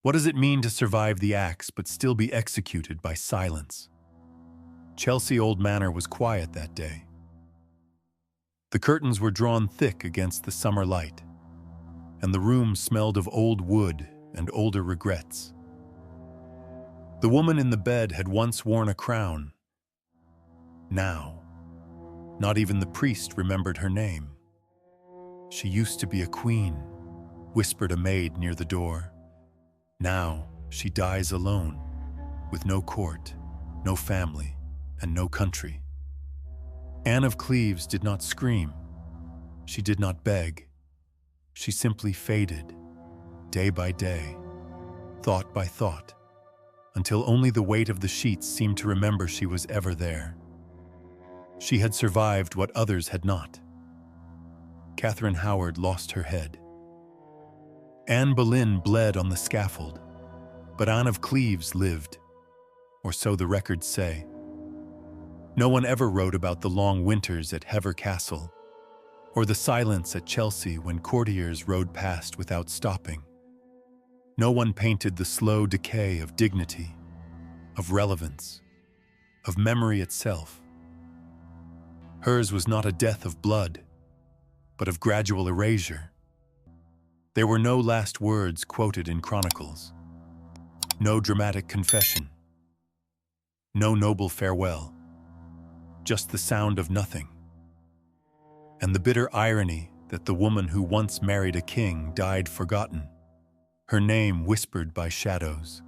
What does it mean to survive the axe but still be executed by silence? Chelsea Old Manor was quiet that day. The curtains were drawn thick against the summer light, and the room smelled of old wood and older regrets. The woman in the bed had once worn a crown. Now, not even the priest remembered her name. She used to be a queen, whispered a maid near the door. Now she dies alone, with no court, no family, and no country. Anne of Cleves did not scream. She did not beg. She simply faded, day by day, thought by thought, until only the weight of the sheets seemed to remember she was ever there. She had survived what others had not. Catherine Howard lost her head. Anne Boleyn bled on the scaffold, but Anne of Cleves lived, or so the records say. No one ever wrote about the long winters at Hever Castle, or the silence at Chelsea when courtiers rode past without stopping. No one painted the slow decay of dignity, of relevance, of memory itself. Hers was not a death of blood, but of gradual erasure. There were no last words quoted in chronicles, no dramatic confession, no noble farewell, just the sound of nothing. And the bitter irony that the woman who once married a king died forgotten, her name whispered by shadows.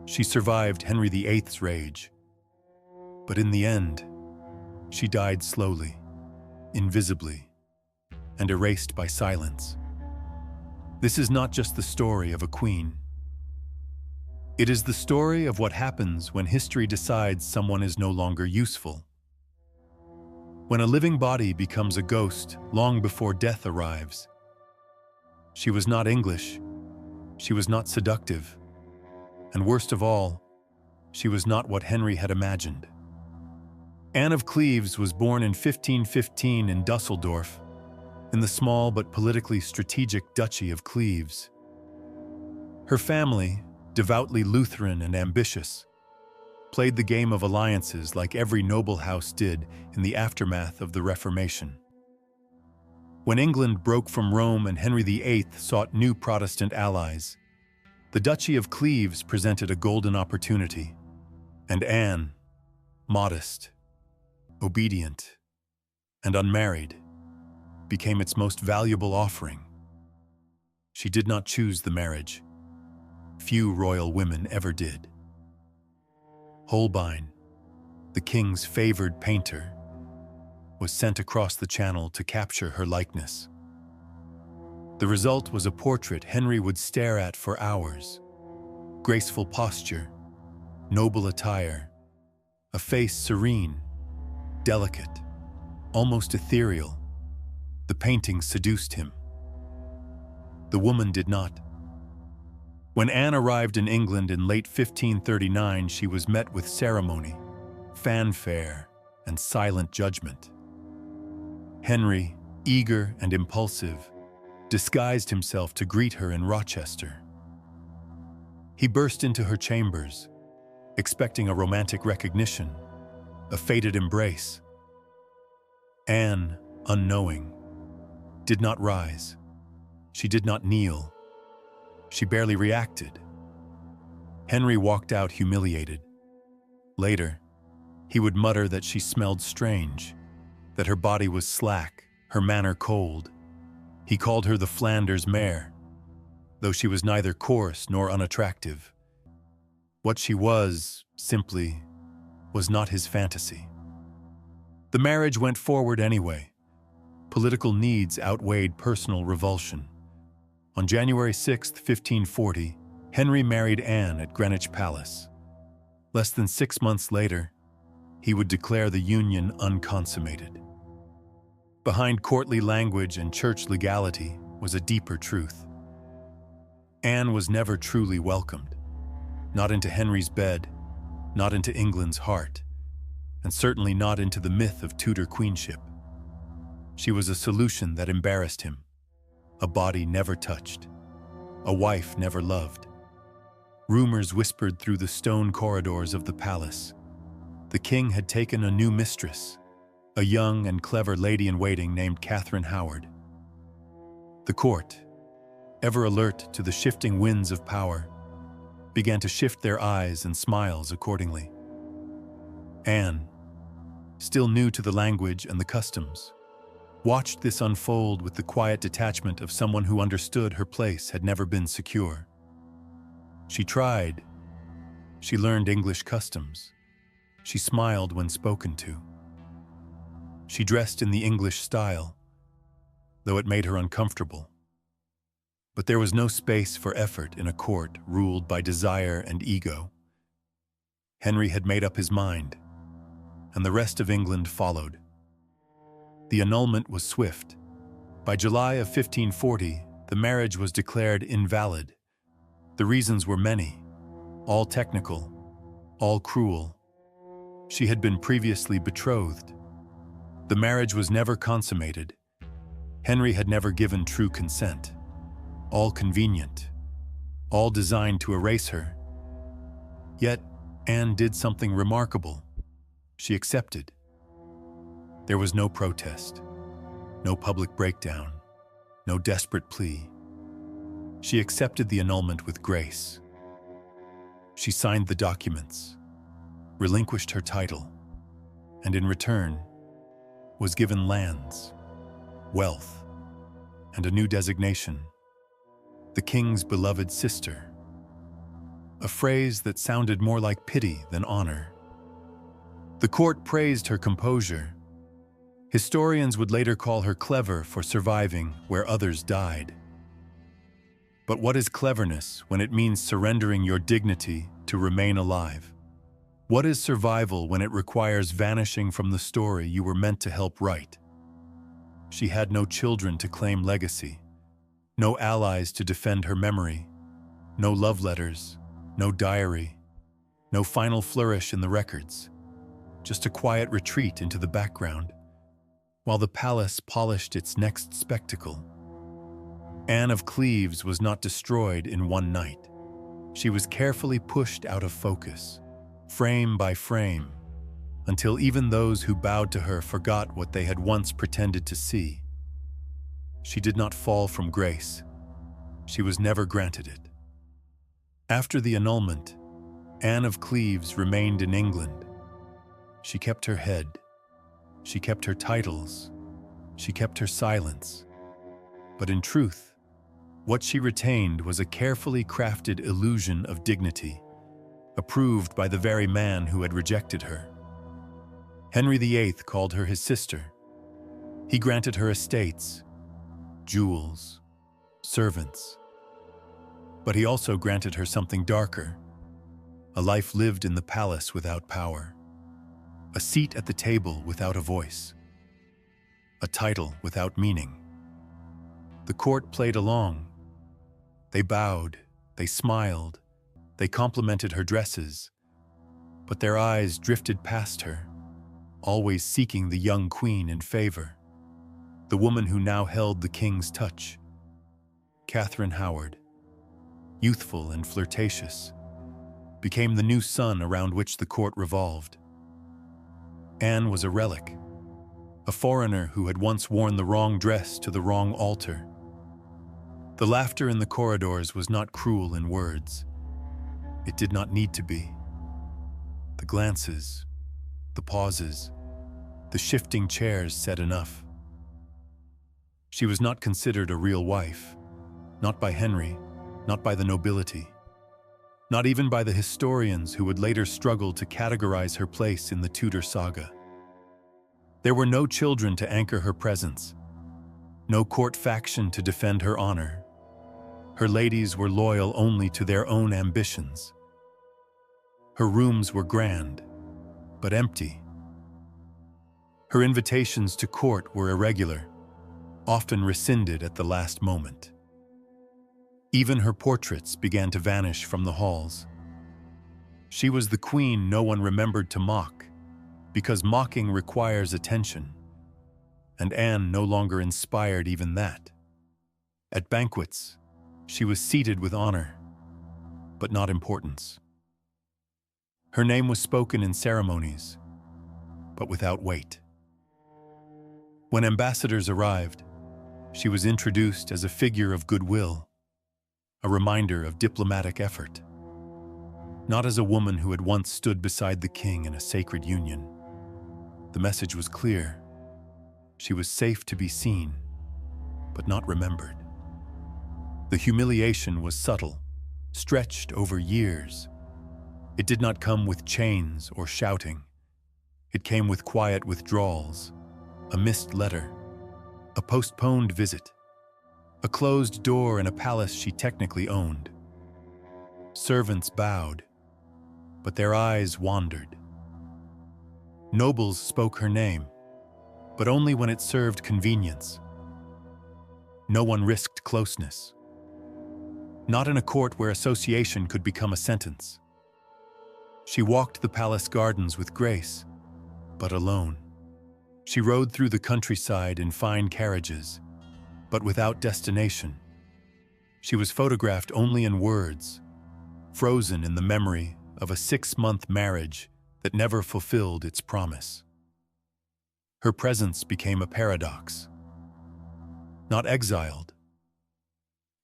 She survived Henry VIII's rage, but in the end, she died slowly, invisibly, and erased by silence. This is not just the story of a queen. It is the story of what happens when history decides someone is no longer useful. When a living body becomes a ghost long before death arrives. She was not English, she was not seductive, and worst of all, she was not what Henry had imagined. Anne of Cleves was born in 1515 in Dusseldorf, in the small but politically strategic Duchy of Cleves. Her family, devoutly Lutheran and ambitious, played the game of alliances like every noble house did in the aftermath of the Reformation. When England broke from Rome and Henry VIII sought new Protestant allies, the Duchy of Cleves presented a golden opportunity, and Anne, modest, obedient, and unmarried, became its most valuable offering. She did not choose the marriage. Few royal women ever did. Holbein, the king's favored painter, was sent across the channel to capture her likeness. The result was a portrait Henry would stare at for hours. Graceful posture, noble attire, a face serene, delicate, almost ethereal. The painting seduced him. The woman did not. When Anne arrived in England in late 1539, she was met with ceremony, fanfare, and silent judgment. Henry, eager and impulsive, disguised himself to greet her in Rochester. He burst into her chambers, expecting a romantic recognition, a fated embrace. Anne, unknowing, did not rise. She did not kneel. She barely reacted. Henry walked out humiliated. Later, he would mutter that she smelled strange, that her body was slack, her manner cold. He called her the Flanders mare, though she was neither coarse nor unattractive. What she was, simply, was not his fantasy. The marriage went forward anyway. Political needs outweighed personal revulsion. On January 6, 1540, Henry married Anne at Greenwich Palace. Less than 6 months later, he would declare the union unconsummated. Behind courtly language and church legality was a deeper truth. Anne was never truly welcomed, not into Henry's bed, not into England's heart, and certainly not into the myth of Tudor queenship. She was a solution that embarrassed him, a body never touched, a wife never loved, Rumors whispered through the stone corridors of the palace. The king had taken a new mistress, a young and clever lady-in-waiting named Catherine Howard. The court, ever alert to the shifting winds of power, began to shift their eyes and smiles accordingly. Anne, still new to the language and the customs, watched this unfold with the quiet detachment of someone who understood her place had never been secure. She tried. She learned English customs. She smiled when spoken to. She dressed in the English style, though it made her uncomfortable. But there was no space for effort in a court ruled by desire and ego. Henry had made up his mind, and the rest of England followed. The annulment was swift. By July of 1540, the marriage was declared invalid. The reasons were many, all technical, all cruel. She had been previously betrothed. The marriage was never consummated. Henry had never given true consent. All convenient, all designed to erase her. Yet, Anne did something remarkable. She accepted. There was no protest, no public breakdown, no desperate plea. She accepted the annulment with grace. She signed the documents, relinquished her title, and in return was given lands, wealth, and a new designation, the king's beloved sister, a phrase that sounded more like pity than honor. The court praised her composure. Historians would later call her clever for surviving where others died. But what is cleverness when it means surrendering your dignity to remain alive? What is survival when it requires vanishing from the story you were meant to help write? She had no children to claim legacy, no allies to defend her memory, no love letters, no diary, no final flourish in the records, just a quiet retreat into the background, while the palace polished its next spectacle. Anne of Cleves was not destroyed in one night. She was carefully pushed out of focus, frame by frame, until even those who bowed to her forgot what they had once pretended to see. She did not fall from grace. She was never granted it. After the annulment, Anne of Cleves remained in England. She kept her head. She kept her titles. She kept her silence. But in truth, what she retained was a carefully crafted illusion of dignity, approved by the very man who had rejected her. Henry VIII called her his sister. He granted her estates, jewels, servants. But he also granted her something darker, a life lived in the palace without power, a seat at the table without a voice, a title without meaning. The court played along. They bowed, they smiled, they complimented her dresses, but their eyes drifted past her, always seeking the young queen in favor, the woman who now held the king's touch. Catherine Howard, youthful and flirtatious, became the new sun around which the court revolved. Anne was a relic, a foreigner who had once worn the wrong dress to the wrong altar. The laughter in the corridors was not cruel in words. It did not need to be. The glances, the pauses, the shifting chairs said enough. She was not considered a real wife, not by Henry, not by the nobility, not even by the historians who would later struggle to categorize her place in the Tudor saga. There were no children to anchor her presence, no court faction to defend her honor. Her ladies were loyal only to their own ambitions. Her rooms were grand, but empty. Her invitations to court were irregular, often rescinded at the last moment. Even her portraits began to vanish from the halls. She was the queen no one remembered to mock, because mocking requires attention, and Anne no longer inspired even that. At banquets, she was seated with honor. but not importance. Her name was spoken in ceremonies, but without weight. When ambassadors arrived, she was introduced as a figure of goodwill, a reminder of diplomatic effort, not as a woman who had once stood beside the king in a sacred union. The message was clear. She was safe to be seen, but not remembered. The humiliation was subtle, stretched over years. It did not come with chains or shouting. It came with quiet withdrawals, a missed letter, a postponed visit, a closed door in a palace she technically owned. Servants bowed, but their eyes wandered. Nobles spoke her name, but only when it served convenience. No one risked closeness. Not in a court where association could become a sentence. She walked the palace gardens with grace, but alone. She rode through the countryside in fine carriages, but without destination. She was photographed only in words, frozen in the memory of a 6-month marriage that never fulfilled its promise. Her presence became a paradox. Not exiled,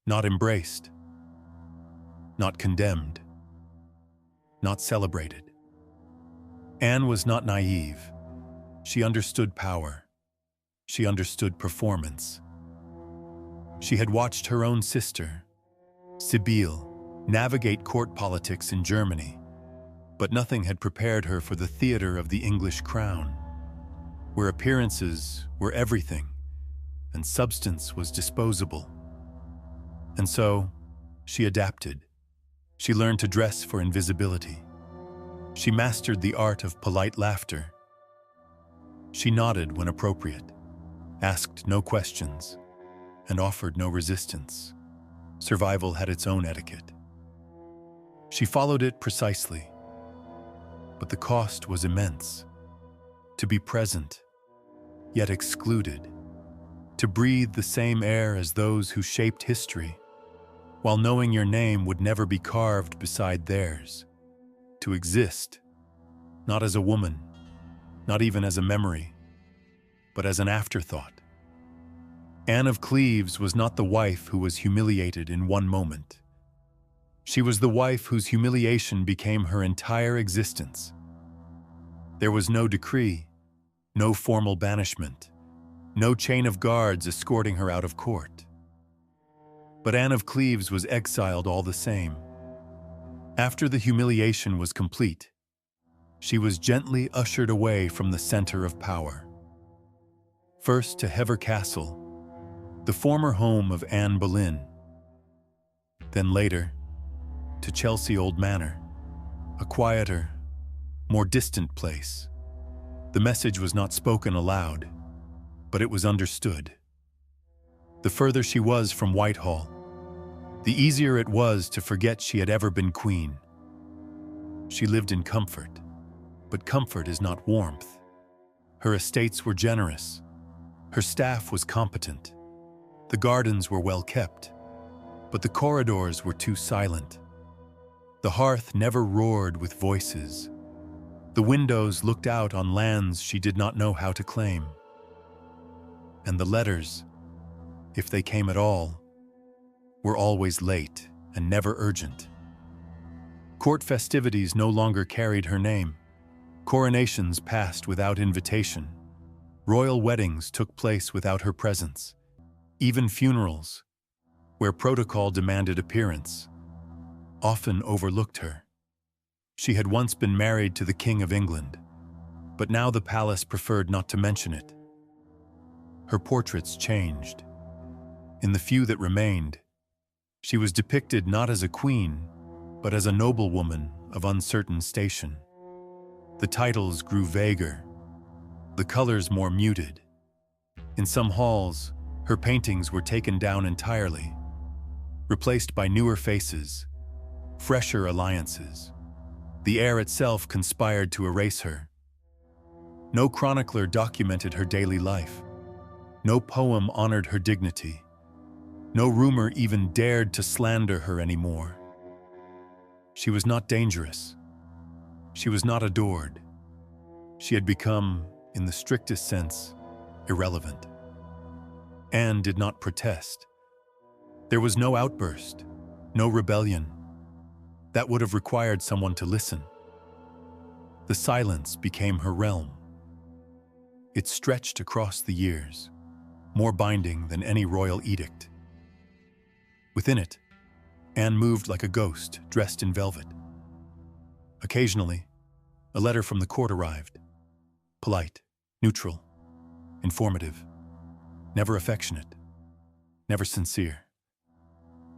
not embraced, not condemned, not celebrated. Anne was not naive. She understood power. She understood performance. She had watched her own sister, Sibylle, navigate court politics in Germany, but nothing had prepared her for the theater of the English crown, where appearances were everything and substance was disposable. And so, she adapted. She learned to dress for invisibility. She mastered the art of polite laughter. She nodded when appropriate, asked no questions, and offered no resistance. Survival had its own etiquette. She followed it precisely, but the cost was immense. To be present, yet excluded. To breathe the same air as those who shaped history, while knowing your name would never be carved beside theirs. To exist, not as a woman, not even as a memory, but as an afterthought. Anne of Cleves was not the wife who was humiliated in one moment. She was the wife whose humiliation became her entire existence. There was no decree, no formal banishment, no chain of guards escorting her out of court. But Anne of Cleves was exiled all the same. After the humiliation was complete, she was gently ushered away from the center of power. First to Hever Castle, the former home of Anne Boleyn. Then later, to Chelsea Old Manor, a quieter, more distant place. The message was not spoken aloud, but it was understood. The further she was from Whitehall, the easier it was to forget she had ever been queen. She lived in comfort, but comfort is not warmth. Her estates were generous. Her staff was competent. The gardens were well kept, but the corridors were too silent. The hearth never roared with voices. The windows looked out on lands she did not know how to claim. And the letters, if they came at all, were always late and never urgent. Court festivities no longer carried her name. Coronations passed without invitation. Royal weddings took place without her presence. Even funerals, where protocol demanded appearance, often overlooked her. She had once been married to the King of England, but now the palace preferred not to mention it. Her portraits changed. In the few that remained, she was depicted not as a queen, but as a noblewoman of uncertain station. The titles grew vaguer, the colors more muted. In some halls, her paintings were taken down entirely, replaced by newer faces, fresher alliances. The air itself conspired to erase her. No chronicler documented her daily life. No poem honored her dignity. No rumor even dared to slander her anymore. She was not dangerous. She was not adored. She had become, in the strictest sense, irrelevant. Anne did not protest. There was no outburst, no rebellion. That would have required someone to listen. The silence became her realm. It stretched across the years, more binding than any royal edict. Within it, Anne moved like a ghost dressed in velvet. Occasionally, a letter from the court arrived. Polite, neutral, informative, never affectionate, never sincere.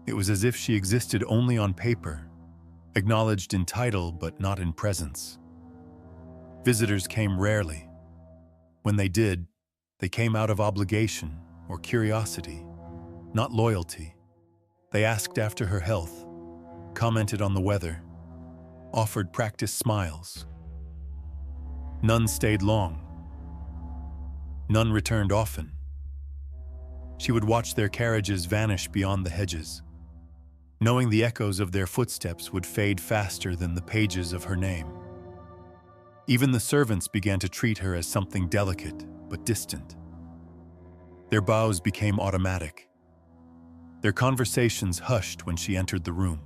It was as if she existed only on paper, acknowledged in title but not in presence. Visitors came rarely. When they did, they came out of obligation or curiosity, not loyalty. They asked after her health, commented on the weather, offered practiced smiles. None stayed long. None returned often. She would watch their carriages vanish beyond the hedges, knowing the echoes of their footsteps would fade faster than the pages of her name. Even the servants began to treat her as something delicate but distant. Their bows became automatic. Their conversations hushed when she entered the room.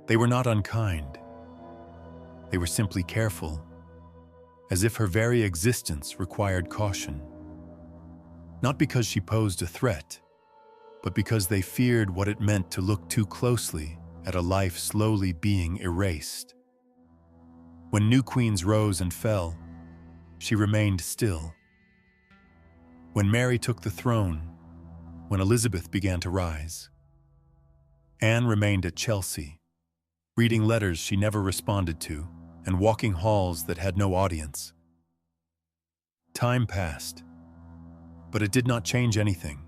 They were not unkind. They were simply careful, as if her very existence required caution. Not because she posed a threat, but because they feared what it meant to look too closely at a life slowly being erased. When new queens rose and fell, she remained still. When Mary took the throne, when Elizabeth began to rise, Anne remained at Chelsea, reading letters she never responded to and walking halls that had no audience. Time passed, but it did not change anything.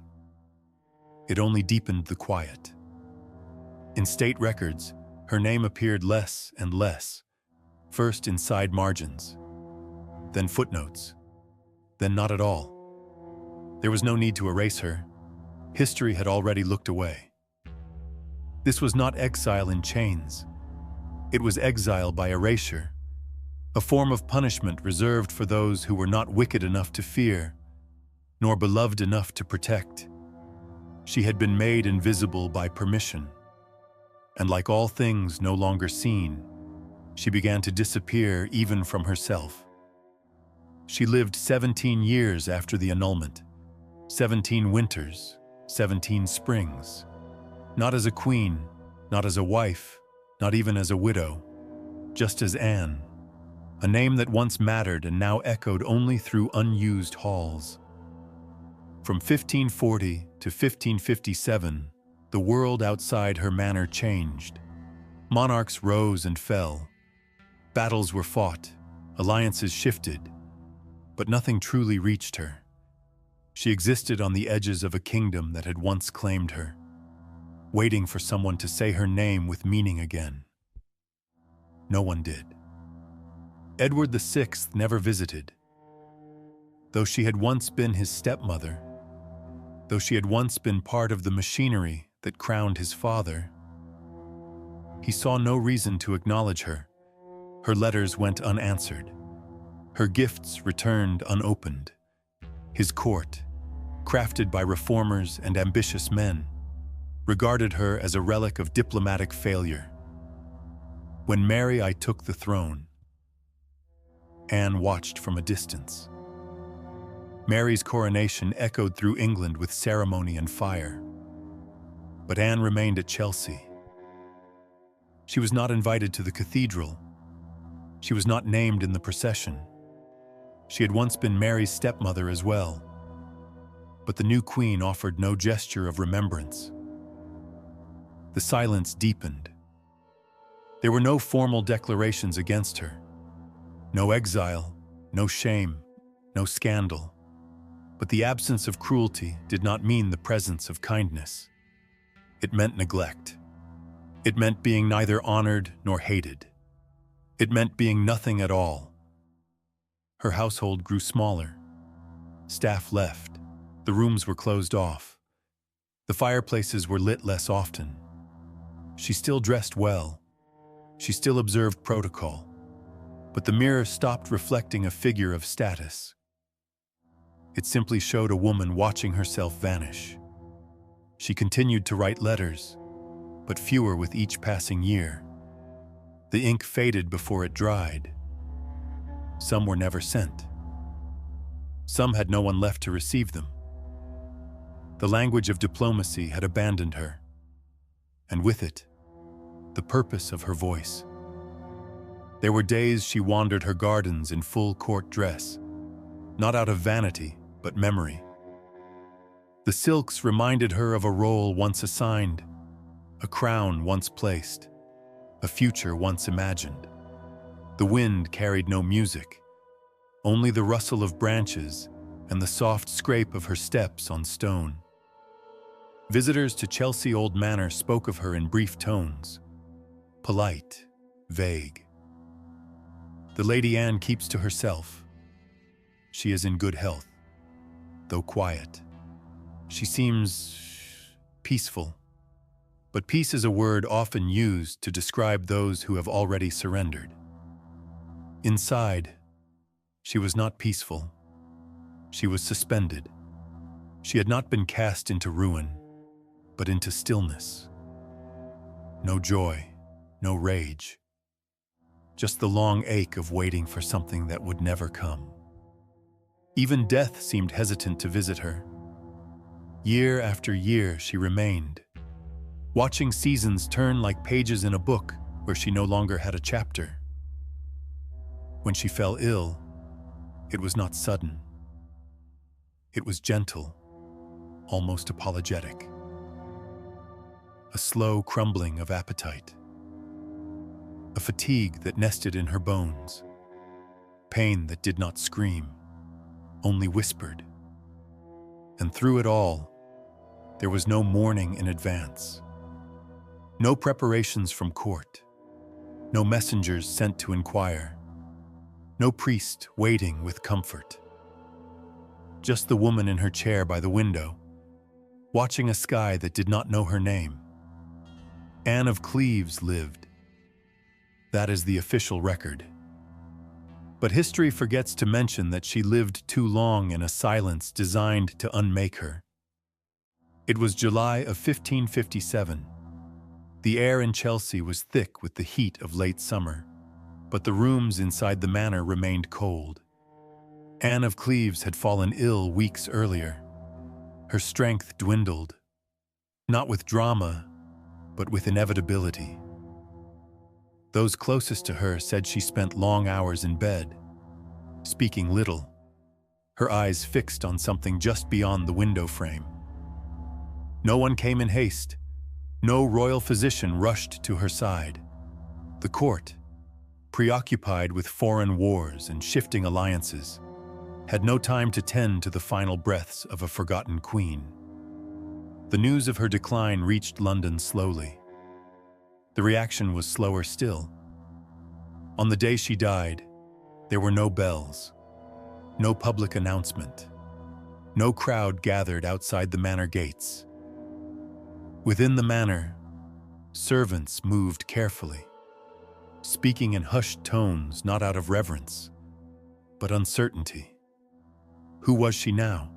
It only deepened the quiet. In state records, her name appeared less and less, first in side margins, then footnotes, then not at all. There was no need to erase her. History had already looked away. This was not exile in chains. It was exile by erasure, a form of punishment reserved for those who were not wicked enough to fear, nor beloved enough to protect. She had been made invisible by permission, and like all things no longer seen, she began to disappear even from herself. She lived 17 years after the annulment, 17 winters, 17 springs, not as a queen, not as a wife, not even as a widow, just as Anne, a name that once mattered and now echoed only through unused halls. From 1540 to 1557, the world outside her manor changed. Monarchs rose and fell. Battles were fought, alliances shifted, but nothing truly reached her. She existed on the edges of a kingdom that had once claimed her, waiting for someone to say her name with meaning again. No one did. Edward VI never visited. Though she had once been his stepmother, though she had once been part of the machinery that crowned his father, he saw no reason to acknowledge her. Her letters went unanswered. Her gifts returned unopened. His court, crafted by reformers and ambitious men, regarded her as a relic of diplomatic failure. When Mary I took the throne, Anne watched from a distance. Mary's coronation echoed through England with ceremony and fire. But Anne remained at Chelsea. She was not invited to the cathedral. She was not named in the procession. She had once been Mary's stepmother as well. But the new queen offered no gesture of remembrance. The silence deepened. There were no formal declarations against her. No exile, no shame, no scandal. But the absence of cruelty did not mean the presence of kindness. It meant neglect. It meant being neither honored nor hated. It meant being nothing at all. Her household grew smaller. Staff left. The rooms were closed off. The fireplaces were lit less often. She still dressed well, She still observed protocol, but the mirror stopped reflecting a figure of status. It simply showed a woman watching herself vanish. She continued to write letters, but fewer with each passing year. The ink faded before it dried. Some were never sent. Some had no one left to receive them. The language of diplomacy had abandoned her, and with it, the purpose of her voice. There were days she wandered her gardens in full court dress, not out of vanity, but memory. The silks reminded her of a role once assigned, a crown once placed, a future once imagined. The wind carried no music, only the rustle of branches and the soft scrape of her steps on stone. Visitors to Chelsea Old Manor spoke of her in brief tones, polite, vague. The Lady Anne keeps to herself. She is in good health, though quiet. She seems peaceful, but peace is a word often used to describe those who have already surrendered. Inside, she was not peaceful. She was suspended. She had not been cast into ruin, but into stillness. No joy, no rage, just the long ache of waiting for something that would never come. Even death seemed hesitant to visit her. Year after year she remained, watching seasons turn like pages in a book where she no longer had a chapter. When she fell ill, it was not sudden. It was gentle, almost apologetic. A slow crumbling of appetite. A fatigue that nested in her bones. Pain that did not scream, only whispered. And through it all, there was no mourning in advance. No preparations from court. No messengers sent to inquire. No priest waiting with comfort. Just the woman in her chair by the window, watching a sky that did not know her name. Anne of Cleves lived. That is the official record. But history forgets to mention that she lived too long in a silence designed to unmake her. It was July of 1557. The air in Chelsea was thick with the heat of late summer, but the rooms inside the manor remained cold. Anne of Cleves had fallen ill weeks earlier. Her strength dwindled, not with drama, but with inevitability. Those closest to her said she spent long hours in bed, speaking little, her eyes fixed on something just beyond the window frame. No one came in haste. No royal physician rushed to her side. The court, preoccupied with foreign wars and shifting alliances, had no time to tend to the final breaths of a forgotten queen. The news of her decline reached London slowly. The reaction was slower still. On the day she died, there were no bells, no public announcement, no crowd gathered outside the manor gates. Within the manor, servants moved carefully, speaking in hushed tones not out of reverence, but uncertainty. Who was she now?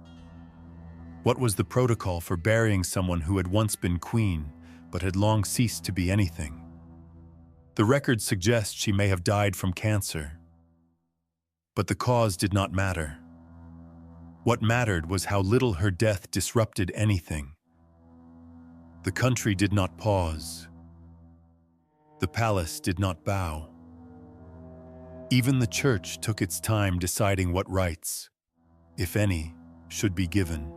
What was the protocol for burying someone who had once been queen, but had long ceased to be anything? The records suggest she may have died from cancer, but the cause did not matter. What mattered was how little her death disrupted anything. The country did not pause. The palace did not bow. Even the church took its time deciding what rites, if any, should be given.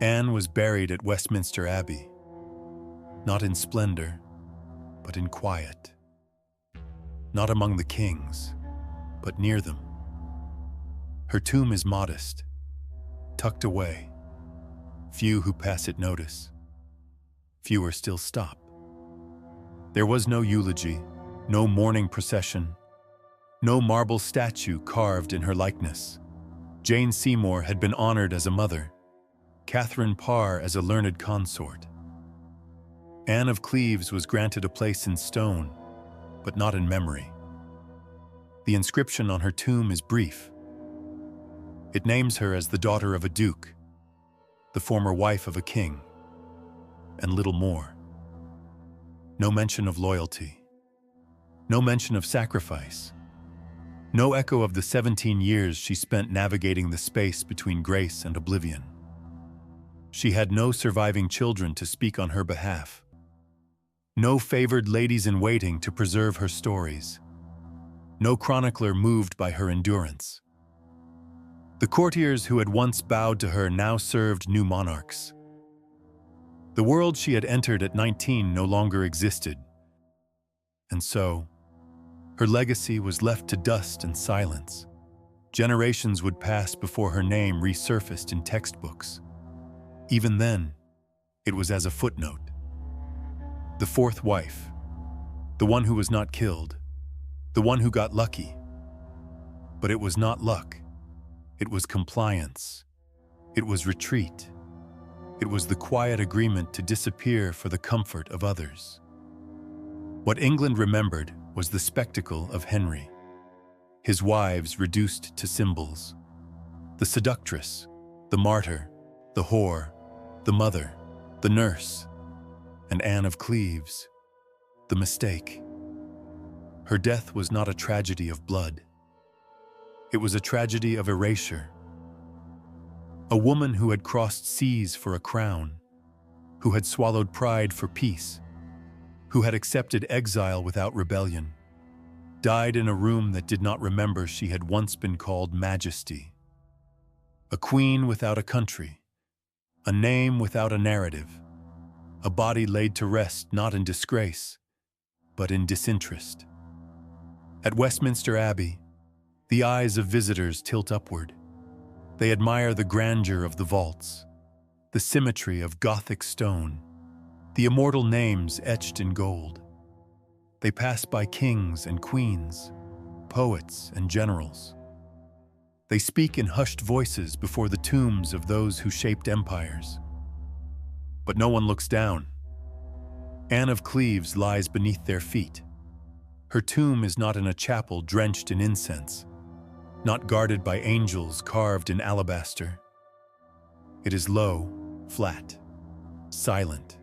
Anne was buried at Westminster Abbey, not in splendor, but in quiet. Not among the kings, but near them. Her tomb is modest, tucked away. Few who pass it notice. Fewer still stop. There was no eulogy, no mourning procession, no marble statue carved in her likeness. Jane Seymour had been honored as a mother, Catherine Parr as a learned consort. Anne of Cleves was granted a place in stone, but not in memory. The inscription on her tomb is brief. It names her as the daughter of a duke, the former wife of a king, and little more. No mention of loyalty. No mention of sacrifice. No echo of the 17 years she spent navigating the space between grace and oblivion. She had no surviving children to speak on her behalf. No favored ladies-in-waiting to preserve her stories. No chronicler moved by her endurance. The courtiers who had once bowed to her now served new monarchs. The world she had entered at 19 no longer existed. And so, her legacy was left to dust and silence. Generations would pass before her name resurfaced in textbooks. Even then, it was as a footnote. The fourth wife, the one who was not killed, the one who got lucky. But it was not luck. It was compliance. It was retreat. It was the quiet agreement to disappear for the comfort of others. What England remembered was the spectacle of Henry, his wives reduced to symbols, the seductress, the martyr, the whore, the mother, the nurse, and Anne of Cleves, the mistake. Her death was not a tragedy of blood. It was a tragedy of erasure. A woman who had crossed seas for a crown, who had swallowed pride for peace, who had accepted exile without rebellion, died in a room that did not remember she had once been called Majesty. A queen without a country, a name without a narrative, a body laid to rest not in disgrace, but in disinterest. At Westminster Abbey, the eyes of visitors tilt upward. They admire the grandeur of the vaults, the symmetry of Gothic stone, the immortal names etched in gold. They pass by kings and queens, poets and generals. They speak in hushed voices before the tombs of those who shaped empires. But no one looks down. Anne of Cleves lies beneath their feet. Her tomb is not in a chapel drenched in incense, not guarded by angels carved in alabaster. It is low, flat, silent,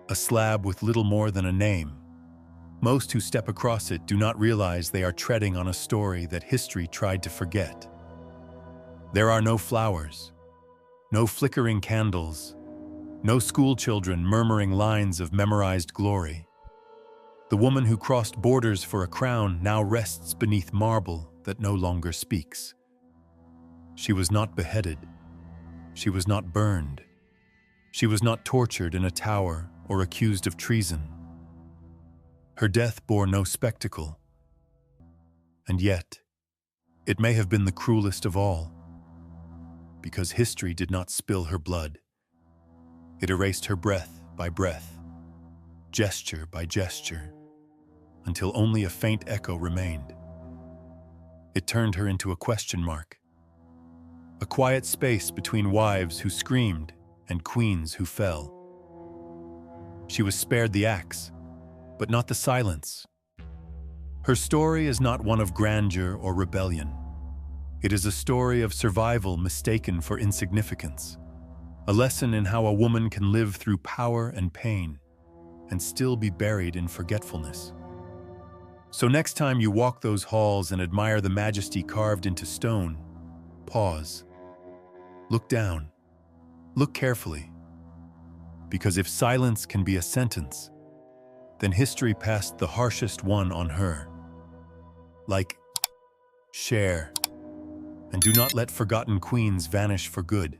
a slab with little more than a name. Most who step across it do not realize they are treading on a story that history tried to forget. There are no flowers, no flickering candles, no schoolchildren murmuring lines of memorized glory. The woman who crossed borders for a crown now rests beneath marble that no longer speaks. She was not beheaded. She was not burned. She was not tortured in a tower or accused of treason. Her death bore no spectacle. And yet, it may have been the cruelest of all, because history did not spill her blood. It erased her breath by breath, gesture by gesture, until only a faint echo remained. It turned her into a question mark, a quiet space between wives who screamed and queens who fell. She was spared the axe, but not the silence. Her story is not one of grandeur or rebellion. It is a story of survival mistaken for insignificance, a lesson in how a woman can live through power and pain and still be buried in forgetfulness. So next time you walk those halls and admire the majesty carved into stone, pause. Look down. Look carefully. Because if silence can be a sentence, then history passed the harshest one on her. Like, share, and do not let forgotten queens vanish for good.